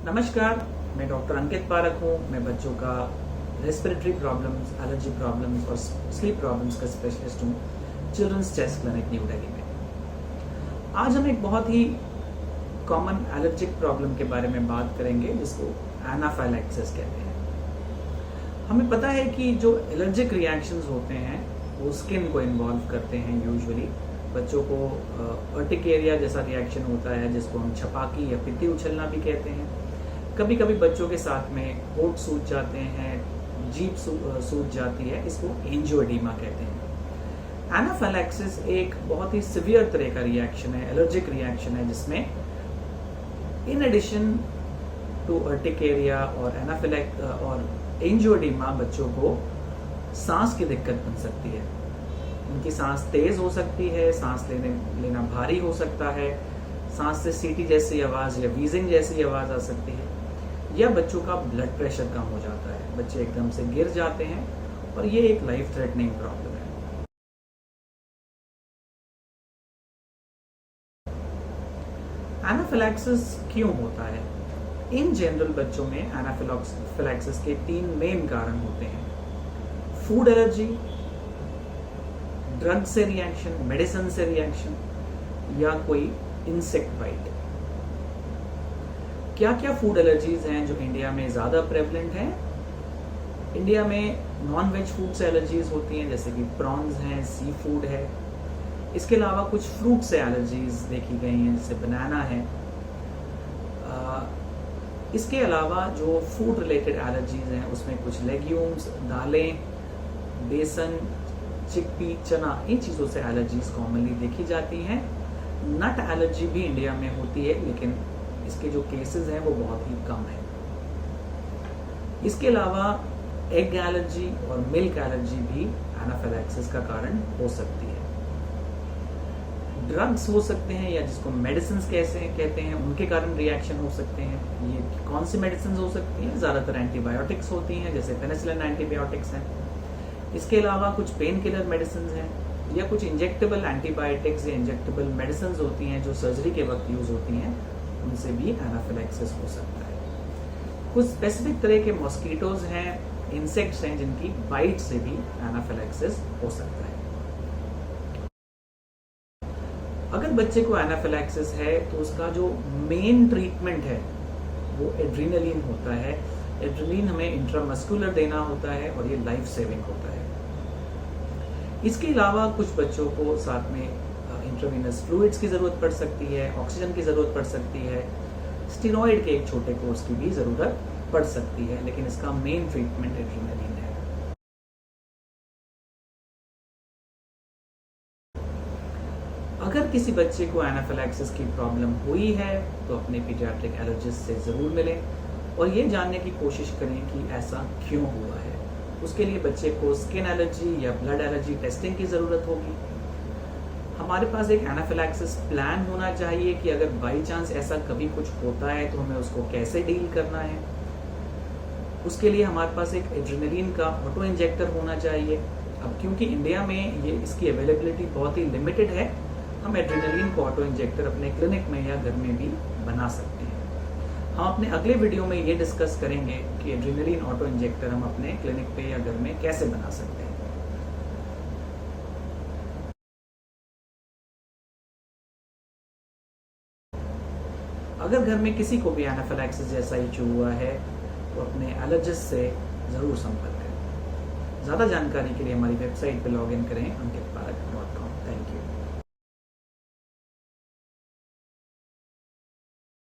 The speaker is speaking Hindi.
नमस्कार, मैं डॉक्टर अंकित पारक हूँ। मैं बच्चों का रेस्पिरेटरी प्रॉब्लम्स, एलर्जी प्रॉब्लम्स और स्लीप प्रॉब्लम्स का स्पेशलिस्ट हूँ children's chest clinic new Delhi में। आज हम एक बहुत ही कॉमन एलर्जिक प्रॉब्लम के बारे में बात करेंगे जिसको एनाफाइलैक्सिस कहते हैं। हमें पता है कि जो एलर्जिक रिएक्शंस होते हैं वो स्किन को इन्वॉल्व करते हैं। यूजुअली बच्चों को अर्टिकेरिया जैसा रिएक्शन होता है जिसको हम छपाकी या पित्ती उछलना भी कहते हैं। कभी कभी बच्चों के साथ में होंठ सूज जाते हैं, जीभ सूज जाती है, इसको एंजियोएडिमा कहते हैं। एनाफाइलैक्सिस एक बहुत ही सिवियर तरह का रिएक्शन है, एलर्जिक रिएक्शन है, जिसमें इन एडिशन टू अर्टिकेरिया और एंजियोएडिमा बच्चों को सांस की दिक्कत बन सकती है। उनकी सांस तेज हो सकती है, सांस लेना भारी हो सकता है, सांस से सीटी जैसी आवाज या वीजिंग जैसी आवाज आ सकती है, या बच्चों का ब्लड प्रेशर कम हो जाता है, बच्चे एकदम से गिर जाते हैं और ये एक लाइफ थ्रेटनिंग प्रॉब्लम है। एनाफिलैक्सिस क्यों होता है? इन जनरल बच्चों में एनाफिलैक्सिस के 3 मेन कारण होते हैं: फूड एलर्जी, ड्रग से रिएक्शन, मेडिसिन से रिएक्शन, या कोई इंसेक्ट बाइट। क्या क्या फूड एलर्जीज हैं जो इंडिया में ज्यादा प्रेवलेंट हैं? इंडिया में नॉन वेज फूड से एलर्जीज होती हैं, जैसे कि प्रॉन्स हैं, सी फूड है। इसके अलावा कुछ फ्रूट से एलर्जीज देखी गई हैं, जैसे बनाना है। इसके अलावा जो फूड रिलेटेड एलर्जीज हैं उसमें कुछ लेग्यूम्स, दालें, बेसन, चिकपी, चना, इन चीजों से एलर्जीज कॉमनली देखी जाती हैं। नट एलर्जी भी इंडिया में होती है, लेकिन इसके जो केसेस हैं वो बहुत ही कम है। इसके अलावा एग एलर्जी और मिल्क एलर्जी भी एनाफिलैक्सिस का कारण हो सकती है। ड्रग्स हो सकते हैं, या जिसको मेडिसिन कैसे कहते हैं, उनके कारण रिएक्शन हो सकते हैं। ये कौन सी मेडिसिन हो सकती हैं? ज्यादातर एंटीबायोटिक्स होती हैं, जैसे पेनिसिलिन एंटीबायोटिक्स हैं। इसके अलावा कुछ पेन किलर मेडिसिन हैं, या कुछ इंजेक्टेबल एंटीबायोटिक्स या इंजेक्टेबल मेडिसिन होती हैं जो सर्जरी के वक्त यूज होती हैं, उनसे भी एनाफिलैक्सिस हो सकता है। कुछ स्पेसिफिक तरह के मॉस्किटोज हैं, इंसेक्ट्स हैं, जिनकी बाइट से भी एनाफिलैक्सिस हो सकता है। अगर बच्चे को एनाफिलैक्सिस है तो उसका जो मेन ट्रीटमेंट है वो एड्रेनालिन होता है। एड्रेनालिन हमें इंट्रामस्कुलर देना होता है और ये लाइफ सेविंग होता है। इसके अलावा कुछ बच्चों को साथ में इंट्रावेनस फ्लूइड्स की जरूरत पड़ सकती है, ऑक्सीजन की जरूरत पड़ सकती है, स्टेरॉइड के एक छोटे कोर्स की भी जरूरत पड़ सकती है, लेकिन इसका मेन ट्रीटमेंट एड्रेनालिन है। अगर किसी बच्चे को एनाफिलैक्सिस की प्रॉब्लम हुई है तो अपने पीडियाट्रिक एलर्जिस्ट से जरूर मिलें और ये जानने की कोशिश करें कि ऐसा क्यों हुआ है। उसके लिए बच्चे को स्किन एलर्जी या ब्लड एलर्जी टेस्टिंग की जरूरत होगी। हमारे पास एक एनाफिलैक्सिस प्लान होना चाहिए कि अगर बाई चांस ऐसा कभी कुछ होता है तो हमें उसको कैसे डील करना है। उसके लिए हमारे पास एक एड्रेनालिन का ऑटो इंजेक्टर होना चाहिए। अब क्योंकि इंडिया में ये इसकी अवेलेबिलिटी बहुत ही लिमिटेड है, हम एड्रेनालिन को ऑटो इंजेक्टर अपने क्लिनिक में या घर में भी बना सकते हैं। हम अपने अगले वीडियो में ये डिस्कस करेंगे कि एड्रेनालिन ऑटो इंजेक्टर हम अपने क्लिनिक पे या घर में कैसे बना सकते हैं। अगर घर में किसी को भी एनाफिलैक्सिस जैसा इशू हुआ है तो अपने एलर्जिस्ट से जरूर संपर्क करें। ज्यादा जानकारी के लिए हमारी वेबसाइट पर लॉग इन करें, ankitparak.com। Thank you.